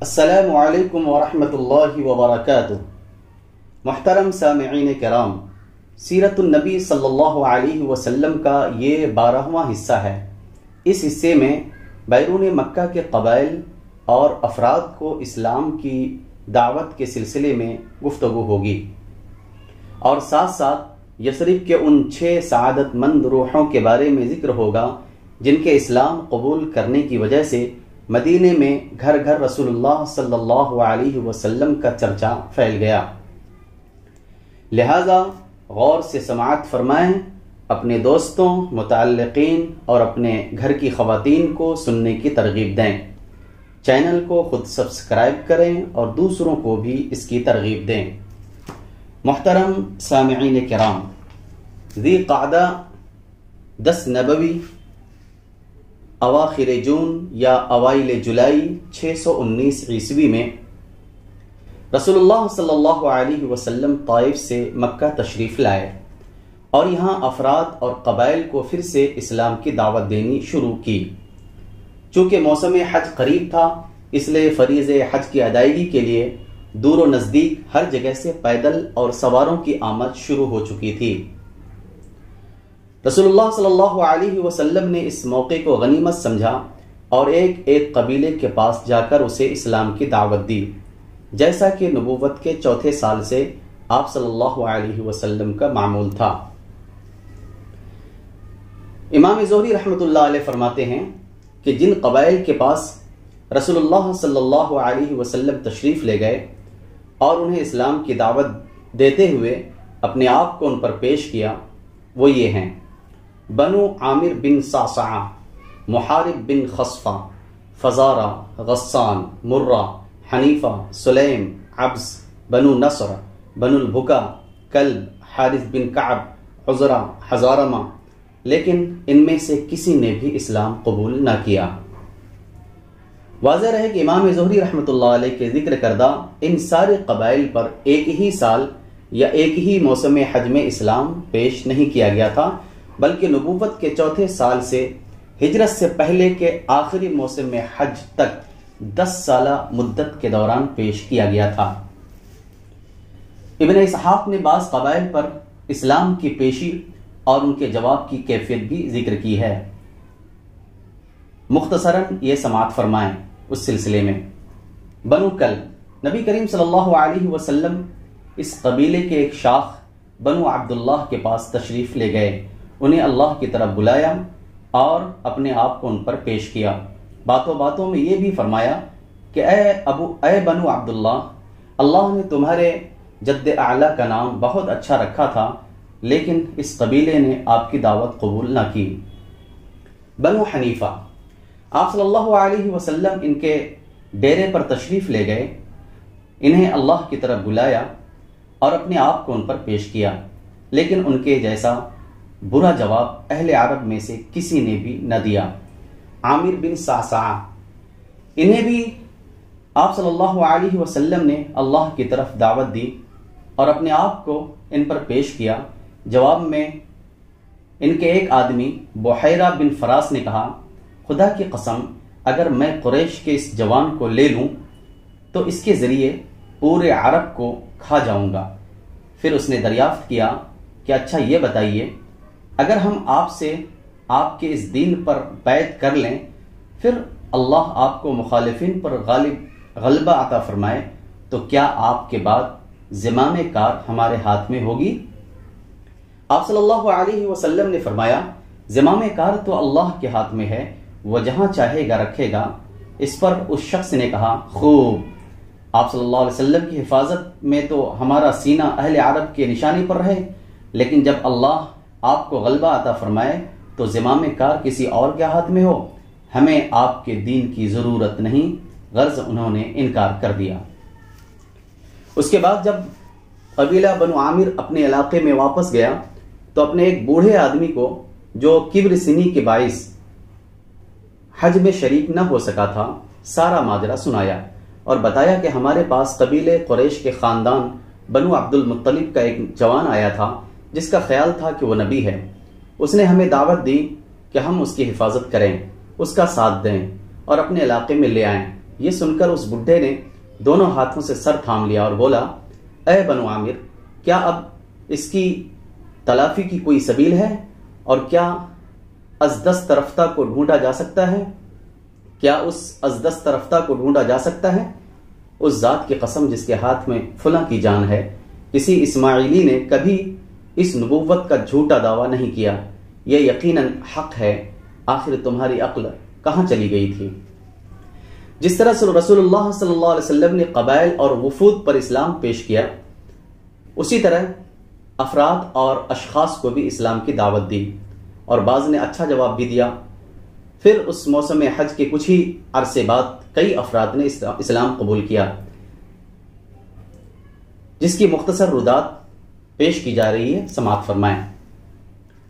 السلام علیکم ورحمۃ اللہ وبرکاتہ۔ محترم سامعین کرام، سیرت النبی صلی اللہ علیہ وسلم کا یہ 12واں حصہ ہے۔ اس حصے میں بیرون مکہ کے قبائل اور افراد کو اسلام کی دعوت کے سلسلے میں گفتگو ہوگی، اور ساتھ ساتھ یثرب کے ان 6 سعادت مند روحوں کے بارے میں ذکر ہوگا جن کے اسلام قبول کرنے کی وجہ سے مدینے میں گھر گھر رسول اللہ صلی اللہ علیہ وسلم کا چرچا پھیل گیا۔ لہذا غور سے سماعت فرمائیں، اپنے دوستوں، متعلقین اور اپنے گھر کی خواتین کو سننے کی ترغیب دیں۔ چینل کو خود سبسکرائب کریں اور دوسروں کو بھی اس کی ترغیب دیں۔ محترم سامعین کرام، ذی قعدہ 10 نبوی اواخر جون یا اوائل جولائی 619 عیسوی میں رسول اللہ صلی اللہ علیہ وسلم طائف سے مکہ تشریف لائے اور یہاں افراد اور قبائل کو پھر سے اسلام کی دعوت دینی شروع کی۔ چونکہ موسم حج قریب تھا، اس لیے فریض حج کی ادائیگی کے لیے دور و نزدیک ہر جگہ سے پیدل اور سواروں کی آمد شروع ہو چکی تھی۔ رسول اللہ صلی اللہ علیہ وسلم نے اس موقع کو غنیمت سمجھا اور ایک ایک قبیلے کے پاس جا کر اسے اسلام کی دعوت دی، جیسا کہ نبوت کے 4تھے سال سے آپ صلی اللہ علیہ وسلم کا معمول تھا۔ امام زہری رحمۃ اللہ علیہ فرماتے ہیں کہ جن قبائل کے پاس رسول اللہ صلی اللہ علیہ وسلم تشریف لے گئے اور انہیں اسلام کی دعوت دیتے ہوئے اپنے آپ کو ان پر پیش کیا، وہ یہ ہیں: بنو عامر بن صعصعہ، محارب بن خصفہ، فزارہ، غسان، مرہ، حنیفہ، سلیم، عبس، بنو نصر، بنو البکا، کلب، حارث بن کعب، عزرہ، حزارمہ، لیکن ان میں سے کسی نے بھی اسلام قبول نہ کیا۔ واضح رہے کہ امام زہری رحمۃ اللہ علیہ کے ذکر کردہ ان سارے قبائل پر ایک ہی سال یا ایک ہی موسم حج میں اسلام پیش نہیں کیا گیا تھا، بلکہ نبوت کے 4تھے سال سے ہجرت سے پہلے کے آخری موسم حج تک 10 سالہ مدت کے دوران پیش کیا گیا تھا۔ ابن اسحاق نے بعض قبائل پر اسلام کی پیشی اور ان کے جواب کی کیفیت بھی ذکر کی ہے۔ مختصراً یہ سماعت فرمائیں اس سلسلے میں۔ بنو کلب، نبی کریم صلی اللہ علیہ وسلم اس قبیلے کے ایک شاخ بنو عبداللہ کے پاس تشریف لے گئے، انہیں اللہ کی طرف بلایا اور اپنے آپ کو ان پر پیش کیا۔ باتوں باتوں میں یہ بھی فرمایا کہ اے بنو عبداللہ، اللہ نے تمہارے جد اعلیٰ کا نام بہت اچھا رکھا تھا، لیکن اس قبیلے نے آپ کی دعوت قبول نہ کی۔ بنو حنیفہ، آپ صلی اللہ علیہ وسلم ان کے ڈیرے پر تشریف لے گئے، انہیں اللہ کی طرف بلایا اور اپنے آپ کو ان پر پیش کیا، لیکن ان کے جیسا برا جواب اہل عرب میں سے کسی نے بھی نہ دیا۔ عامر بن صعصعہ، انہیں بھی آپ صلی اللہ علیہ وسلم نے اللہ کی طرف دعوت دی اور اپنے آپ کو ان پر پیش کیا۔ جواب میں ان کے ایک آدمی بحیرہ بن فراس نے کہا، خدا کی قسم، اگر میں قریش کے اس جوان کو لے لوں تو اس کے ذریعے پورے عرب کو کھا جاؤں گا۔ پھر اس نے دریافت کیا کہ اچھا یہ بتائیے، اگر ہم آپ سے آپ کے اس دین پر بیعت کر لیں، پھر اللہ آپ کو مخالفین پر غلبہ عطا فرمائے، تو کیا آپ کے بعد زمام کار ہمارے ہاتھ میں ہوگی؟ آپ صلی اللہ علیہ وسلم نے فرمایا، زمام کار تو اللہ کے ہاتھ میں ہے، وہ جہاں چاہے گا رکھے گا۔ اس پر اس شخص نے کہا، خوب، آپ صلی اللہ علیہ وسلم کی حفاظت میں تو ہمارا سینہ اہل عرب کے نشانی پر رہے، لیکن جب اللہ آپ کو غلبہ عطا فرمائے تو زمام کار کسی اور کے ہاتھ میں ہو، ہمیں آپ کے دین کی ضرورت نہیں۔ غرض انہوں نے انکار کر دیا۔ اس کے بعد جب قبیلہ بنو عامر اپنے علاقے میں واپس گیا تو اپنے ایک بوڑھے آدمی کو جو کبر سنی کے باعث حج میں شریک نہ ہو سکا تھا، سارا ماجرا سنایا اور بتایا کہ ہمارے پاس قبیلے قریش کے خاندان بنو عبد المطلب کا ایک جوان آیا تھا جس کا خیال تھا کہ وہ نبی ہے۔ اس نے ہمیں دعوت دی کہ ہم اس کی حفاظت کریں، اس کا ساتھ دیں اور اپنے علاقے میں لے آئیں، یہ سن کر اس بڈھے نے دونوں ہاتھوں سے سر تھام لیا اور بولا، اے بنو عامر، کیا اب اس کی تلافی کی کوئی سبیل ہے؟ اور کیا ازدست رفتہ کو ڈھونڈا جا سکتا ہے؟ کیا اس ازدست رفتہ کو ڈھونڈا جا سکتا ہے؟ اس ذات کی قسم جس کے ہاتھ میں فلاں کی جان ہے، کسی اسماعیلی نے کبھی اس نبوت کا جھوٹا دعویٰ نہیں کیا، یہ یقیناً حق ہے، آخر تمہاری عقل کہاں چلی گئی تھی؟ جس طرح رسول اللہ صلی اللہ علیہ وسلم نے قبائل اور وفود پر اسلام پیش کیا، اسی طرح افراد اور اشخاص کو بھی اسلام کی دعوت دی، اور بعض نے اچھا جواب بھی دیا۔ پھر اس موسم حج کے کچھ ہی عرصے بعد کئی افراد نے اسلام قبول کیا، جس کی مختصر ردات پیش کی جا رہی ہے، سماعت فرمائیں۔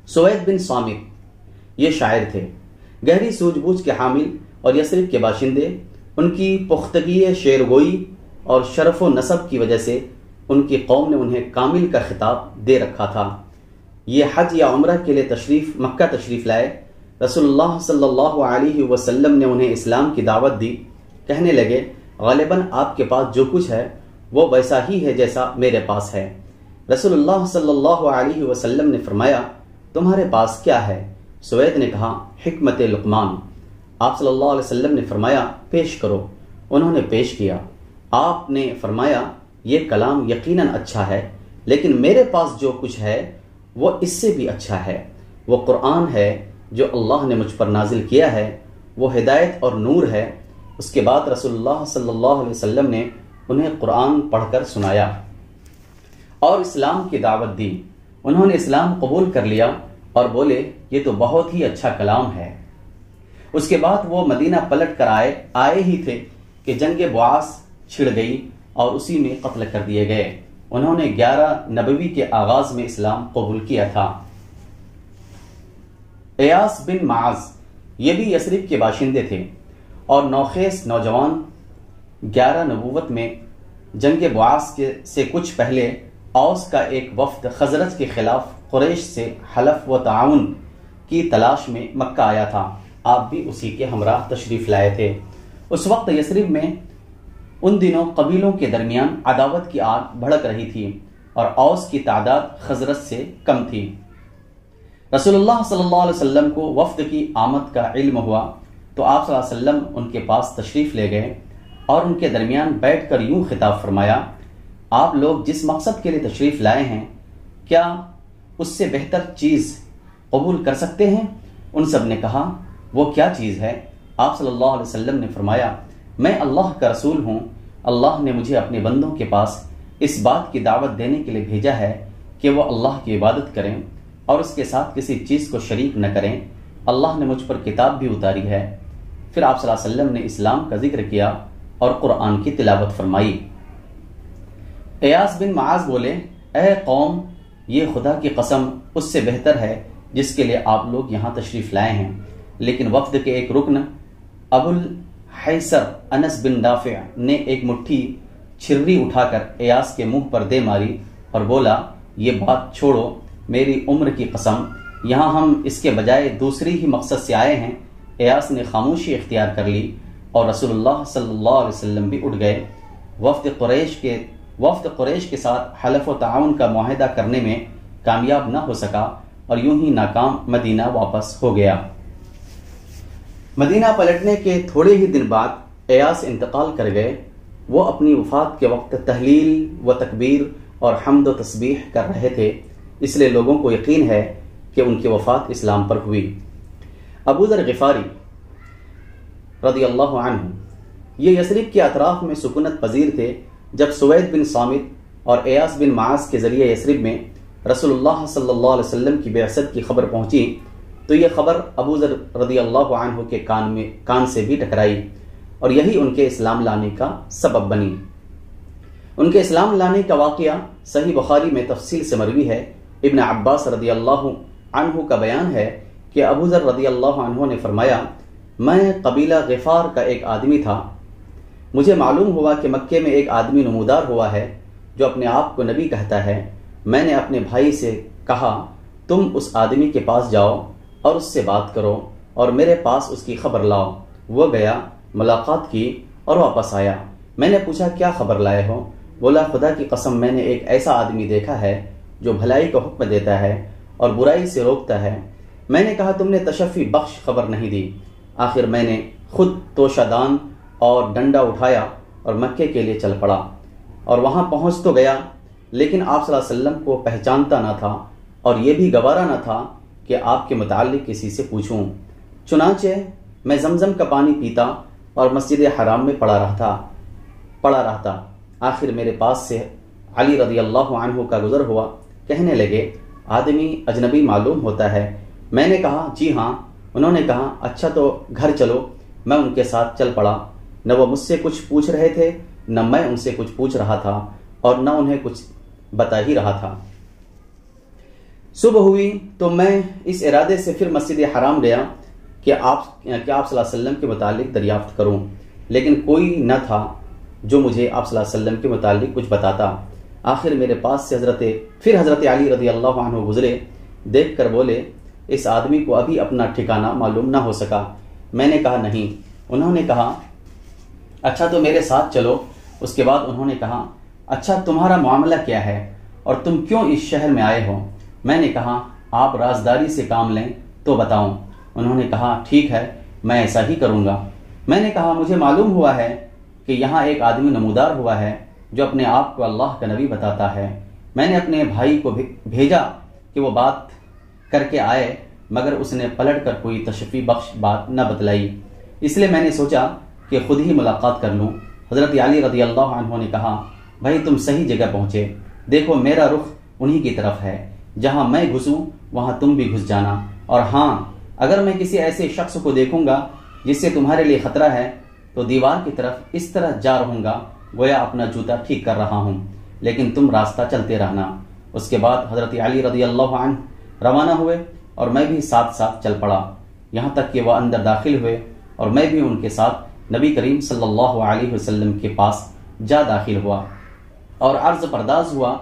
سوید بن صامت یہ شاعر تھے، گہری سوجھ بوجھ کے حامل اور یثرب کے باشندے۔ ان کی پختگی شعر گوئی اور شرف و نسب کی وجہ سے ان کی قوم نے انہیں کامل کا خطاب دے رکھا تھا۔ یہ حج یا عمرہ کے لیے مکہ تشریف لائے۔ رسول اللہ صلی اللہ علیہ وسلم نے انہیں اسلام کی دعوت دی۔ کہنے لگے، غالباً آپ کے پاس جو کچھ ہے وہ ویسا ہی ہے جیسا میرے پاس ہے۔ رسول اللہ صلی اللہ علیہ وسلم نے فرمایا، تمہارے پاس کیا ہے؟ سوید نے کہا، حکمت لقمان۔ آپ صلی اللہ علیہ وسلم نے فرمایا، پیش کرو۔ انہوں نے پیش کیا۔ آپ نے فرمایا، یہ کلام یقیناً اچھا ہے، لیکن میرے پاس جو کچھ ہے وہ اس سے بھی اچھا ہے۔ وہ قرآن ہے جو اللہ نے مجھ پر نازل کیا ہے، وہ ہدایت اور نور ہے۔ اس کے بعد رسول اللہ صلی اللہ علیہ وسلم نے انہیں قرآن پڑھ کر سنایا اور اسلام کی دعوت دی۔ انہوں نے اسلام قبول کر لیا اور بولے، یہ تو بہت ہی اچھا کلام ہے۔ اس کے بعد وہ مدینہ پلٹ کر آئے ہی تھے کہ جنگ بعاث چھڑ گئی اور اسی میں قتل کر دیے گئے۔ انہوں نے 11 نبوی کے آغاز میں اسلام قبول کیا تھا۔ ایاس بن معاذ یہ بھی یثرب کے باشندے تھے اور نوخیز نوجوان۔ 11 نبوت میں جنگ بعاث سے کچھ پہلے اوس کا ایک وفد خزرج کے خلاف قریش سے حلف و تعاون کی تلاش میں مکہ آیا تھا۔ آپ بھی اسی کے ہمراہ تشریف لائے تھے۔ اس وقت یثرب میں ان دنوں قبیلوں کے درمیان عداوت کی آگ بھڑک رہی تھی اور اوس کی تعداد خزرج سے کم تھی۔ رسول اللہ صلی اللہ علیہ وسلم کو وفد کی آمد کا علم ہوا تو آپ صلی اللہ علیہ وسلم ان کے پاس تشریف لے گئے اور ان کے درمیان بیٹھ کر یوں خطاب فرمایا، آپ لوگ جس مقصد کے لیے تشریف لائے ہیں، کیا اس سے بہتر چیز قبول کر سکتے ہیں؟ ان سب نے کہا، وہ کیا چیز ہے؟ آپ صلی اللہ علیہ وسلم نے فرمایا، میں اللہ کا رسول ہوں۔ اللہ نے مجھے اپنے بندوں کے پاس اس بات کی دعوت دینے کے لیے بھیجا ہے کہ وہ اللہ کی عبادت کریں اور اس کے ساتھ کسی چیز کو شریک نہ کریں۔ اللہ نے مجھ پر کتاب بھی اتاری ہے۔ پھر آپ صلی اللہ علیہ وسلم نے اسلام کا ذکر کیا اور قرآن کی تلاوت فرمائی۔ ایاس بن معاذ بولے، اے قوم، یہ خدا کی قسم اس سے بہتر ہے جس کے لیے آپ لوگ یہاں تشریف لائے ہیں۔ لیکن وفد کے ایک رکن ابو الحیثر انس بن دافع نے ایک مٹھی چھری اٹھا کر ایاس کے منہ پر دے ماری اور بولا، یہ بات چھوڑو، میری عمر کی قسم، یہاں ہم اس کے بجائے دوسری ہی مقصد سے آئے ہیں۔ ایاس نے خاموشی اختیار کر لی اور رسول اللہ صلی اللہ علیہ وسلم بھی اٹھ گئے۔ وفد قریش کے ساتھ حلف و تعاون کا معاہدہ کرنے میں کامیاب نہ ہو سکا اور یوں ہی ناکام مدینہ واپس ہو گیا۔ مدینہ پلٹنے کے تھوڑے ہی دن بعد ایاس انتقال کر گئے۔ وہ اپنی وفات کے وقت تہلیل و تکبیر اور حمد و تسبیح کر رہے تھے، اس لیے لوگوں کو یقین ہے کہ ان کی وفات اسلام پر ہوئی۔ ابو ذر غفاری رضی اللہ عنہ یہ یثرب کے اطراف میں سکونت پذیر تھے۔ جب سوید بن صامت اور ایاس بن معاذ کے ذریعے یثرب میں رسول اللہ صلی اللہ علیہ وسلم کی بعثت کی خبر پہنچی تو یہ خبر ابو ذر رضی اللہ عنہ کے کان سے بھی ٹکرائی اور یہی ان کے اسلام لانے کا سبب بنی۔ ان کے اسلام لانے کا واقعہ صحیح بخاری میں تفصیل سے مروی ہے۔ ابن عباس رضی اللہ عنہ کا بیان ہے کہ ابو ذر رضی اللہ عنہ نے فرمایا، میں قبیلہ غفار کا ایک آدمی تھا۔ مجھے معلوم ہوا کہ مکے میں ایک آدمی نمودار ہوا ہے جو اپنے آپ کو نبی کہتا ہے۔ میں نے اپنے بھائی سے کہا، تم اس آدمی کے پاس جاؤ اور اس سے بات کرو اور میرے پاس اس کی خبر لاؤ۔ وہ گیا، ملاقات کی اور واپس آیا۔ میں نے پوچھا کیا خبر لائے ہو؟ بولا خدا کی قسم میں نے ایک ایسا آدمی دیکھا ہے جو بھلائی کا حکم دیتا ہے اور برائی سے روکتا ہے۔ میں نے کہا تم نے تشفی بخش خبر نہیں دی۔ آخر میں نے خود توشہ دان اور ڈنڈا اٹھایا اور مکے کے لیے چل پڑا، اور وہاں پہنچ تو گیا لیکن آپ صلی اللہ علیہ وسلم کو پہچانتا نہ تھا اور یہ بھی گوارا نہ تھا کہ آپ کے متعلق کسی سے پوچھوں۔ چنانچہ میں زمزم کا پانی پیتا اور مسجد حرام میں پڑا رہتا۔ آخر میرے پاس سے علی رضی اللہ عنہ کا گزر ہوا، کہنے لگے آدمی اجنبی معلوم ہوتا ہے۔ میں نے کہا جی ہاں۔ انہوں نے کہا اچھا تو گھر چلو۔ میں ان کے ساتھ چل پڑا۔ نہ وہ مجھ سے کچھ پوچھ رہے تھے نہ میں ان سے کچھ پوچھ رہا تھا اور نہ انہیں کچھ بتا ہی رہا تھا۔ صبح ہوئی تو میں اس ارادے سے پھر مسجد حرام گیا کہ آپ صلی اللہ علیہ وسلم کے متعلق دریافت کروں، لیکن کوئی نہ تھا جو مجھے آپ صلی اللہ علیہ وسلم کے متعلق کچھ بتاتا۔ آخر میرے پاس سے حضرت علی رضی اللہ عنہ گزرے، دیکھ کر بولے اس آدمی کو ابھی اپنا ٹھکانہ معلوم نہ ہو سکا۔ میں نے کہا نہیں۔ انہوں نے کہا اچھا تو میرے ساتھ چلو۔ اس کے بعد انہوں نے کہا اچھا تمہارا معاملہ کیا ہے اور تم کیوں اس شہر میں آئے ہو؟ میں نے کہا آپ رازداری سے کام لیں تو بتاؤں۔ انہوں نے کہا ٹھیک ہے میں ایسا ہی کروں گا۔ میں نے کہا مجھے معلوم ہوا ہے کہ یہاں ایک آدمی نمودار ہوا ہے جو اپنے آپ کو اللہ کا نبی بتاتا ہے۔ میں نے اپنے بھائی کو بھیجا کہ وہ بات کر کے آئے، مگر اس نے پلٹ کر کوئی تشفی بخش بات نہ بتلائی، اس لیے میں نے سوچا کہ خود ہی ملاقات کر لوں۔ حضرت علی رضی اللہ عنہ نے کہا بھائی تم صحیح جگہ پہنچے، دیکھو میرا رخ انہی کی طرف ہے، جہاں میں گھسوں وہاں تم بھی گھس جانا، اور ہاں اگر میں کسی ایسے شخص کو دیکھوں گا جس سے تمہارے لیے خطرہ ہے تو دیوار کی طرف اس طرح جا رہوں گا گویا اپنا جوتا ٹھیک کر رہا ہوں، لیکن تم راستہ چلتے رہنا۔ اس کے بعد حضرت علی رضی اللہ عنہ روانہ ہوئے اور میں بھی ساتھ ساتھ چل پڑا، یہاں تک کہ وہ اندر داخل ہوئے اور میں بھی ان کے ساتھ نبی کریم صلی اللہ علیہ وسلم کے پاس جا داخل ہوا اور عرض پرداز ہوا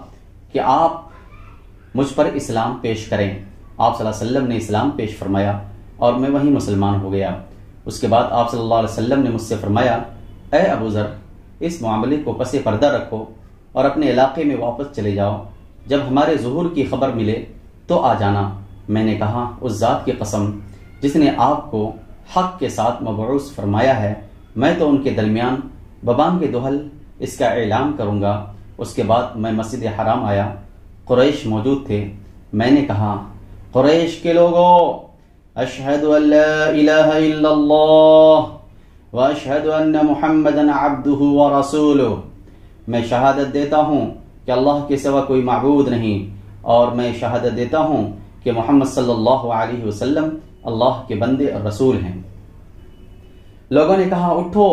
کہ آپ مجھ پر اسلام پیش کریں۔ آپ صلی اللہ علیہ وسلم نے اسلام پیش فرمایا اور میں وہیں مسلمان ہو گیا۔ اس کے بعد آپ صلی اللہ علیہ وسلم نے مجھ سے فرمایا اے ابو ذر اس معاملے کو پس پردہ رکھو اور اپنے علاقے میں واپس چلے جاؤ، جب ہمارے ظہور کی خبر ملے تو آ جانا۔ میں نے کہا اس ذات کی قسم جس نے آپ کو حق کے ساتھ مبعوث فرمایا ہے، میں تو ان کے درمیان ببان کے دہل اس کا اعلان کروں گا۔ اس کے بعد میں مسجد حرام آیا، قریش موجود تھے۔ میں نے کہا قریش کے لوگوں اشہد ان لا الہ الا اللہ واشہد ان محمدا عبدہ ورسولہ، میں شہادت دیتا ہوں کہ اللہ کے سوا کوئی معبود نہیں، اور میں شہادت دیتا ہوں کہ محمد صلی اللہ علیہ وسلم اللہ کے بندے اور رسول ہیں۔ لوگوں نے کہا اٹھو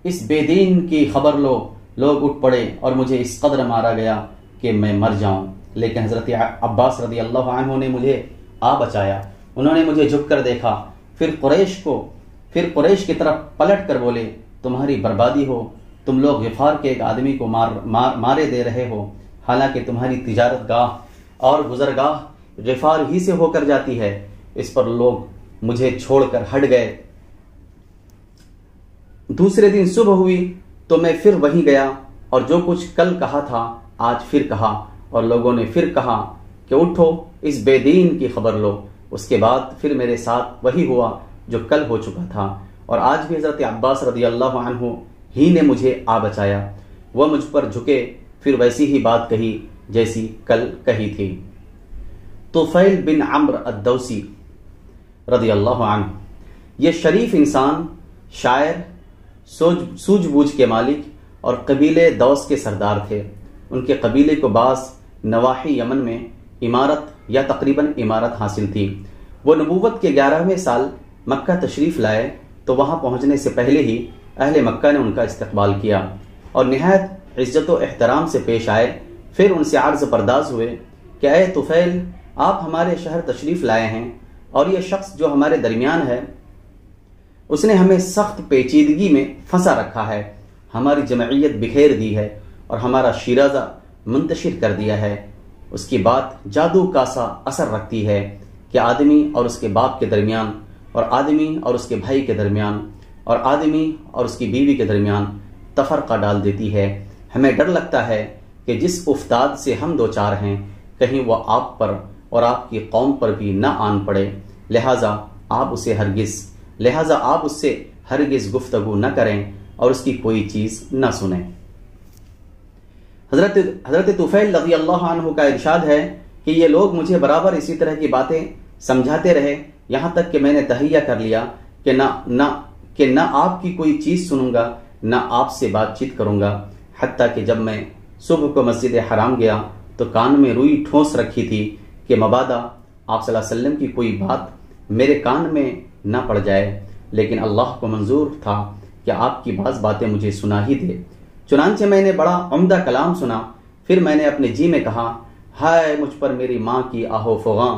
اس بے دین کی خبر لو۔ لوگ اٹھ پڑے اور مجھے اس قدر مارا گیا کہ میں مر جاؤں، لیکن حضرت عباس رضی اللہ عنہ نے مجھے آ بچایا۔ انہوں نے مجھے جھک کر دیکھا، پھر قریش کی طرف پلٹ کر بولے تمہاری بربادی ہو، تم لوگ غفار کے ایک آدمی کو مارے دے رہے ہو، حالانکہ تمہاری تجارت گاہ اور گزرگاہ غفار ہی سے ہو کر جاتی ہے۔ اس پر لوگ مجھے چھوڑ کر ہٹ گئے۔ دوسرے دن صبح ہوئی تو میں پھر وہیں گیا اور جو کچھ کل کہا تھا آج پھر کہا، اور لوگوں نے پھر کہا کہ اٹھو اس بے دین کی خبر لو۔ اس کے بعد پھر میرے ساتھ وہی ہوا جو کل ہو چکا تھا، اور آج بھی حضرت عباس رضی اللہ عنہ ہی نے مجھے آ بچایا۔ وہ مجھ پر جھکے، پھر ویسی ہی بات کہی جیسی کل کہی تھی۔ طفیل بن عمرو الدوسی رضی اللہ عنہ یہ شریف انسان، شاعر، سوجھ بوجھ کے مالک اور قبیلے دوس کے سردار تھے۔ ان کے قبیلے کو بعض نواحی یمن میں امارت یا تقریباً امارت حاصل تھی۔ وہ نبوت کے 11ویں سال مکہ تشریف لائے تو وہاں پہنچنے سے پہلے ہی اہل مکہ نے ان کا استقبال کیا اور نہایت عزت و احترام سے پیش آئے۔ پھر ان سے عرض پرداز ہوئے کہ اے طفیل آپ ہمارے شہر تشریف لائے ہیں، اور یہ شخص جو ہمارے درمیان ہے اس نے ہمیں سخت پیچیدگی میں پھنسا رکھا ہے، ہماری جمعیت بکھیر دی ہے اور ہمارا شیرازہ منتشر کر دیا ہے۔ اس کی بات جادو کا سا اثر رکھتی ہے کہ آدمی اور اس کے باپ کے درمیان، اور آدمی اور اس کے بھائی کے درمیان، اور آدمی اور اس کی بیوی کے درمیان تفرقہ ڈال دیتی ہے۔ ہمیں ڈر لگتا ہے کہ جس افتاد سے ہم دوچار ہیں کہیں وہ آپ پر اور آپ کی قوم پر بھی نہ آن پڑے، لہٰذا آپ اس سے ہرگز گفتگو نہ کریں اور اس کی کوئی چیز نہ سنیں۔ حضرت طفیل رضی اللہ عنہ کا ارشاد ہے کہ یہ لوگ مجھے برابر اسی طرح کی باتیں سمجھاتے رہے، یہاں تک کہ میں نے تہیہ کر لیا کہ نہ آپ کی کوئی چیز سنوں گا نہ آپ سے بات چیت کروں گا، حتیٰ کہ جب میں صبح کو مسجد حرام گیا تو کان میں روئی ٹھونس رکھی تھی کہ مبادا آپ صلی اللہ علیہ وسلم کی کوئی بات میرے کان میں نہ پڑ جائے، لیکن اللہ کو منظور تھا کہ آپ کی بعض باتیں مجھے سنا ہی دے۔ چنانچہ میں نے بڑا عمدہ کلام سنا، پھر میں نے اپنے جی میں کہا، ہائے مجھ پر میری ماں کی آہو فغاں،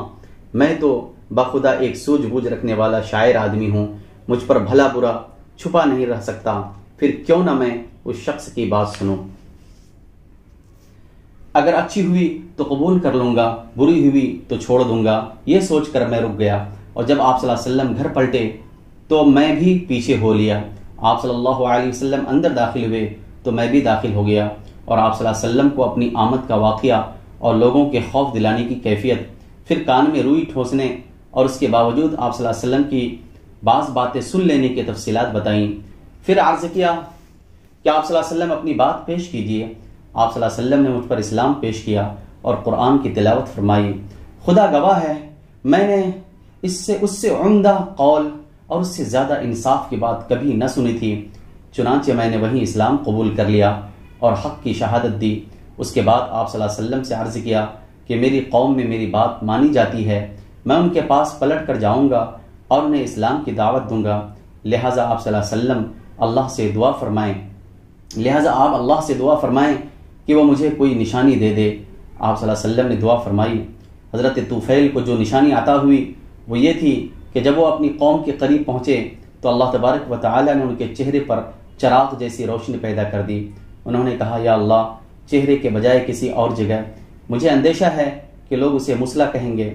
میں تو بخدا ایک سوجھ بوجھ رکھنے والا شاعر آدمی ہوں، مجھ پر بھلا برا چھپا نہیں رہ سکتا، پھر کیوں نہ میں اس شخص کی بات سنوں، اگر اچھی ہوئی تو قبول کر لوں گا، بری ہوئی تو چھوڑ دوں گا۔ یہ سوچ کر میں رک گیا، اور جب آپ صلی اللہ علیہ وسلم گھر پلٹے تو میں بھی پیچھے ہو لیا۔ آپ صلی اللہ علیہ وسلم اندر داخل ہوئے تو میں بھی داخل ہو گیا، اور آپ صلی اللہ علیہ وسلم کو اپنی آمد کا واقعہ اور لوگوں کے خوف دلانے کی کیفیت، پھر کان میں روئی ٹھونسنے اور اس کے باوجود آپ صلی اللہ علیہ وسلم کی بعض باتیں سن لینے کی تفصیلات بتائیں۔ پھر عرض کیا کہ آپ صلی اللہ علیہ وسلم اپنی بات پیش کیجئے۔ آپ صلی اللہ علیہ وسلم نے مجھ پر اسلام پیش کیا اور قرآن کی تلاوت فرمائی۔ خدا گواہ ہے میں نے اس سے عمدہ قول اور اس سے زیادہ انصاف کی بات کبھی نہ سنی تھی، چنانچہ میں نے وہیں اسلام قبول کر لیا اور حق کی شہادت دی۔ اس کے بعد آپ صلی اللہ علیہ وسلم سے عرض کیا کہ میری قوم میں میری بات مانی جاتی ہے، میں ان کے پاس پلٹ کر جاؤں گا اور انہیں اسلام کی دعوت دوں گا، لہٰذا آپ صلی اللہ علیہ وسلم اللہ سے دعا فرمائیں کہ وہ مجھے کوئی نشانی دے دے۔ آپ صلی اللہ علیہ وسلم نے دعا فرمائی۔ حضرت طفیل کو جو نشانی عطا ہوئی وہ یہ تھی کہ جب وہ اپنی قوم کے قریب پہنچے تو اللہ تبارک و تعالی نے ان کے چہرے پر چراغ جیسی روشنی پیدا کر دی۔ انہوں نے کہا، یا اللہ، چہرے کے بجائے کسی اور جگہ، مجھے اندیشہ ہے کہ لوگ اسے مسلح کہیں گے۔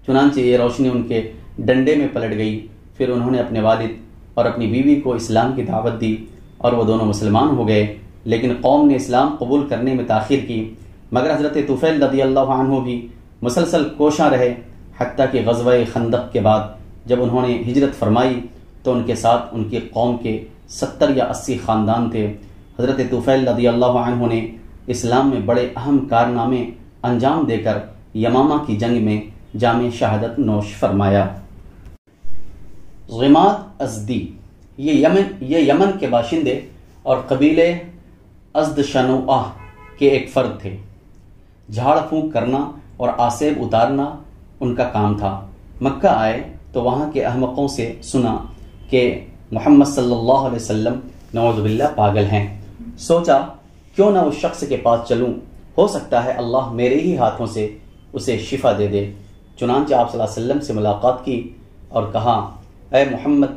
چنانچہ یہ روشنی ان کے ڈنڈے میں پلٹ گئی۔ پھر انہوں نے اپنے والد اور اپنی بیوی کو اسلام کی دعوت دی اور وہ دونوں مسلمان ہو گئے، لیکن قوم نے اسلام قبول کرنے میں تاخیر کی، مگر حضرت طفیل رضی اللہ عنہ بھی مسلسل کوشاں رہے، حتیٰ کہ غزوہ خندق کے بعد جب انہوں نے ہجرت فرمائی تو ان کے ساتھ ان کی قوم کے 70 یا 80 خاندان تھے۔ حضرت طفیل رضی اللہ عنہ نے اسلام میں بڑے اہم کارنامے انجام دے کر یمامہ کی جنگ میں جام شہادت نوش فرمایا۔ غماد ازدی یہ یمن کے باشندے اور قبیلے ازد شنوعہ کے ایک فرد تھے۔ جھاڑ پھونک کرنا اور آسیب اتارنا ان کا کام تھا۔ مکہ آئے تو وہاں کے احمقوں سے سنا کہ محمد صلی اللہ علیہ وسلم نعوذ باللہ پاگل ہیں، سوچا کیوں نہ اس شخص کے پاس چلوں، ہو سکتا ہے اللہ میرے ہی ہاتھوں سے اسے شفا دے دے۔ چنانچہ آپ صلی اللہ علیہ وسلم سے ملاقات کی اور کہا، اے محمد،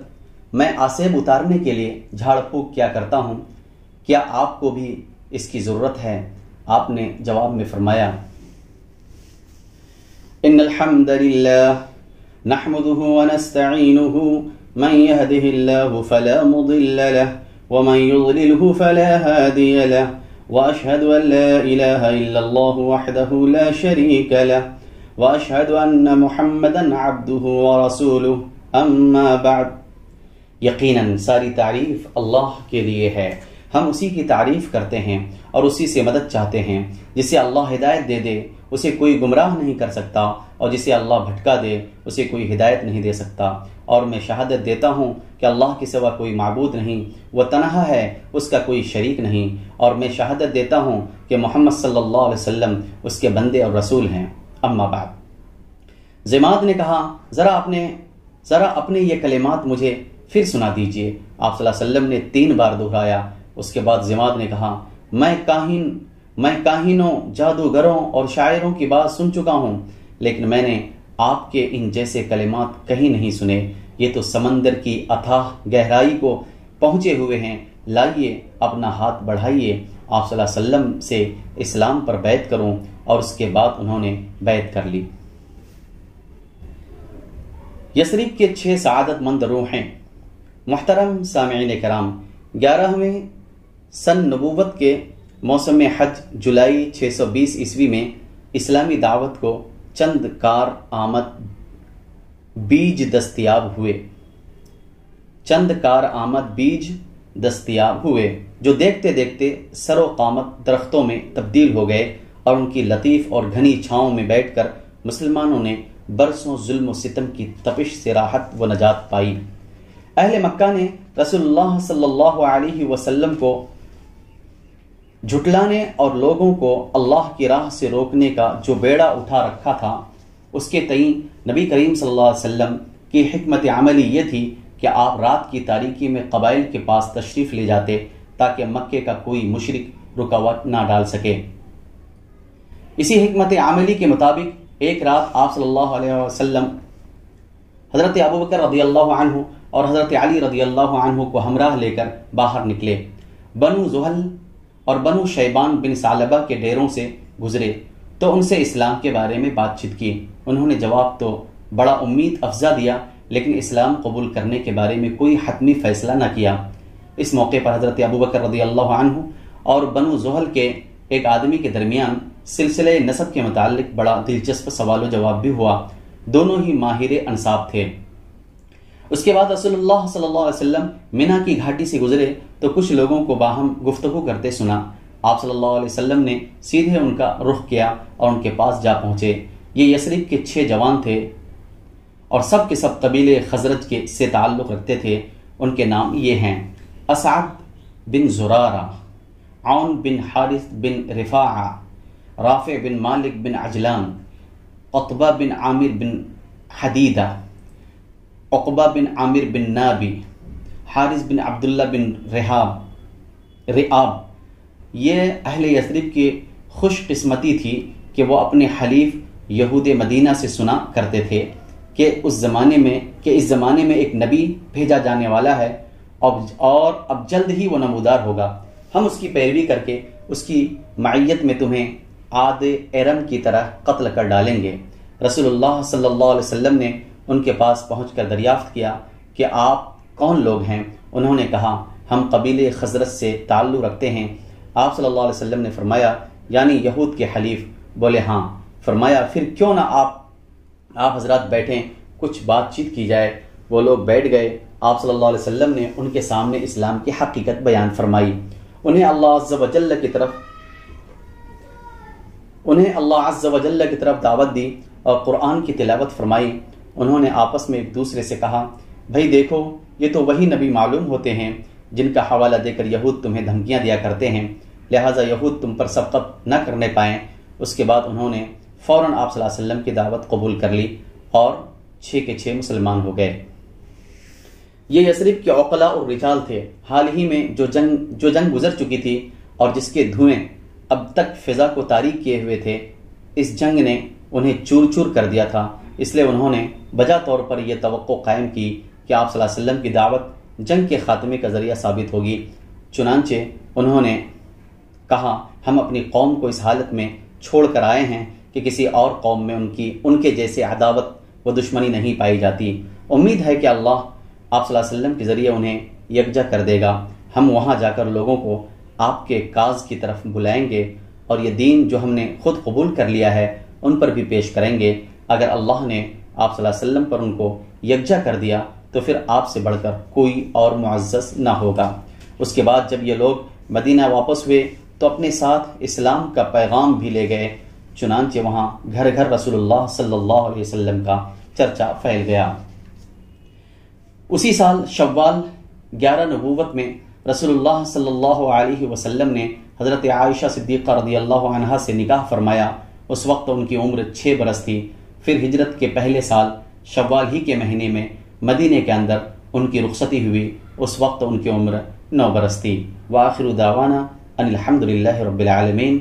میں آسیب اتارنے کے لیے جھاڑ پھونک کیا کرتا ہوں، کیا آپ کو بھی اس کی ضرورت ہے؟ آپ نے جواب میں فرمایا، ان الحمد للہ نحمده ونستعینه من يهده الله فلا مضل له ومن يضلله فلا هادي له واشهد ان لا اله الا الله وحده لا شريك له واشهد ان محمدا عبده ورسوله اما بعد۔ یقیناً ساری تعریف اللہ کے لیے ہے، ہم اسی کی تعریف کرتے ہیں اور اسی سے مدد چاہتے ہیں۔ جسے اللہ ہدایت دے دے اسے کوئی گمراہ نہیں کر سکتا، اور جسے اللہ بھٹکا دے اسے کوئی ہدایت نہیں دے سکتا۔ اور میں شہادت دیتا ہوں کہ اللہ کے سوا کوئی معبود نہیں، وہ تنہا ہے، اس کا کوئی شریک نہیں، اور میں شہادت دیتا ہوں کہ محمد صلی اللہ علیہ وسلم اس کے بندے اور رسول ہیں۔ اما بعد، زماد نے کہا، ذرا اپنے یہ کلمات مجھے پھر سنا دیجئے۔ آپ صلی اللہ علیہ وسلم نے 3 بار دہرایا۔ اس کے بعد زماد نے کہا، میں کاہنوں، جادوگروں اور شاعروں کی بات سن چکا ہوں، لیکن میں نے آپ کے ان جیسے کلمات کہیں نہیں سنے۔ یہ تو سمندر کی اتھاہ گہرائی کو پہنچے ہوئے ہیں، لائیے اپنا ہاتھ بڑھائیے، آپ صلی اللہ علیہ وسلم سے اسلام پر بیعت کروں۔ اور اس کے بعد انہوں نے بیعت کر لی۔ یثرب کے 6 سعادت مند روحیں محترم سامعین کرام، 11ویں سن نبوت کے موسم حج جولائی 620 عیسوی میں اسلامی دعوت کو چند کار آمد بیج دستیاب ہوئے جو دیکھتے دیکھتے سر و قامت درختوں میں تبدیل ہو گئے، اور ان کی لطیف اور گھنی چھاؤں میں بیٹھ کر مسلمانوں نے برسوں ظلم و ستم کی تپش سے راحت و نجات پائی۔ اہل مکہ نے رسول اللہ صلی اللہ علیہ وسلم کو جھٹلانے اور لوگوں کو اللہ کی راہ سے روکنے کا جو بیڑا اٹھا رکھا تھا، اس کے تئیں نبی کریم صلی اللہ علیہ وسلم کی حکمت عملی یہ تھی کہ آپ رات کی تاریکی میں قبائل کے پاس تشریف لے جاتے تاکہ مکے کا کوئی مشرک رکاوٹ نہ ڈال سکے۔ اسی حکمت عملی کے مطابق ایک رات آپ صلی اللہ علیہ وسلم حضرت ابوبکر رضی اللہ عنہ اور حضرت علی رضی اللہ عنہ کو ہمراہ لے کر باہر نکلے۔ بنو زحل اور بنو شیبان بن ثعلبہ کے ڈیروں سے گزرے تو ان سے اسلام کے بارے میں بات چیت کی۔ انہوں نے جواب تو بڑا امید افزا دیا، لیکن اسلام قبول کرنے کے بارے میں کوئی حتمی فیصلہ نہ کیا۔ اس موقع پر حضرت ابوبکر رضی اللہ عنہ اور بنو زحل کے ایک آدمی کے درمیان سلسلہ نسب کے متعلق بڑا دلچسپ سوال و جواب بھی ہوا۔ دونوں ہی ماہر انساب تھے۔ اس کے بعد رسول اللہ صلی اللہ علیہ وسلم مینا کی گھاٹی سے گزرے تو کچھ لوگوں کو باہم گفتگو کرتے سنا۔ آپ صلی اللہ علیہ وسلم نے سیدھے ان کا رخ کیا اور ان کے پاس جا پہنچے۔ یہ یثرب کے 6 جوان تھے اور سب کے سب قبیلے خزرج کے سے تعلق رکھتے تھے۔ ان کے نام یہ ہیں: اسعد بن زرارہ، عون بن حارث بن رفاعہ، رافع بن مالک بن عجلان، عتبہ بن عامر بن حدیدہ، عقبہ بن عامر بن نابی، حارث بن عبداللہ بن رعاب۔ یہ اہل یثرب کی خوش قسمتی تھی کہ وہ اپنے حلیف یہود مدینہ سے سنا کرتے تھے کہ اس زمانے میں ایک نبی بھیجا جانے والا ہے اور اب جلد ہی وہ نمودار ہوگا۔ ہم اس کی پیروی کر کے اس کی معیت میں تمہیں عاد ارم کی طرح قتل کر ڈالیں گے۔ رسول اللہ صلی اللہ علیہ وسلم نے ان کے پاس پہنچ کر دریافت کیا کہ آپ کون لوگ ہیں؟ انہوں نے کہا ہم قبیلے خزرج سے تعلق رکھتے ہیں۔ آپ صلی اللہ علیہ وسلم نے فرمایا یعنی یہود کے حلیف؟ بولے ہاں۔ فرمایا پھر کیوں نہ آپ حضرات بیٹھیں، کچھ بات چیت کی جائے۔ وہ لوگ بیٹھ گئے۔ آپ صلی اللہ علیہ وسلم نے ان کے سامنے اسلام کی حقیقت بیان فرمائی، انہیں اللہ عز و جل کی طرف دعوت دی اور قرآن کی تلاوت فرمائی۔ انہوں نے آپس میں ایک دوسرے سے کہا بھائی دیکھو، یہ تو وہی نبی معلوم ہوتے ہیں جن کا حوالہ دے کر یہود تمہیں دھمکیاں دیا کرتے ہیں، لہٰذا یہود تم پر سبقت نہ کرنے پائیں۔ اس کے بعد انہوں نے فوراً آپ صلی اللہ علیہ وسلم کی دعوت قبول کر لی اور 6 کے 6 مسلمان ہو گئے۔ یہ یثرب کے عقلاء اور رجال تھے۔ حال ہی میں جو جنگ گزر چکی تھی اور جس کے دھوئیں اب تک فضا کو تاریک کیے ہوئے تھے، اس جنگ نے انہیں چور چور کر دیا تھا۔ اس لیے انہوں نے بجا طور پر یہ توقع قائم کی کہ آپ صلی اللہ علیہ وسلم کی دعوت جنگ کے خاتمے کا ذریعہ ثابت ہوگی۔ چنانچہ انہوں نے کہا ہم اپنی قوم کو اس حالت میں چھوڑ کر آئے ہیں کہ کسی اور قوم میں ان کے جیسے عداوت و دشمنی نہیں پائی جاتی۔ امید ہے کہ اللہ آپ صلی اللہ علیہ وسلم کے ذریعے انہیں یکجا کر دے گا۔ ہم وہاں جا کر لوگوں کو آپ کے کاز کی طرف بلائیں گے اور یہ دین جو ہم نے خود قبول کر لیا ہے ان پر بھی پیش کریں گے۔ اگر اللہ نے آپ صلی اللہ علیہ وسلم پر ان کو یکجا کر دیا تو پھر آپ سے بڑھ کر کوئی اور معزز نہ ہوگا۔ اس کے بعد جب یہ لوگ مدینہ واپس ہوئے تو اپنے ساتھ اسلام کا پیغام بھی لے گئے۔ چنانچہ وہاں گھر گھر رسول اللہ صلی اللہ علیہ وسلم کا چرچا پھیل گیا۔ اسی سال شوال 11 نبوت میں رسول اللہ صلی اللہ علیہ وسلم نے حضرت عائشہ صدیقہ رضی اللہ عنہا سے نکاح فرمایا۔ اس وقت ان کی عمر 6 برس تھی۔ پھر ہجرت کے پہلے سال شوال ہی کے مہینے میں مدینے کے اندر ان کی رخصتی ہوئی۔ اس وقت ان کی عمر 9 برس تھی۔ وآخر دعوانا ان الحمد للہ رب العالمین۔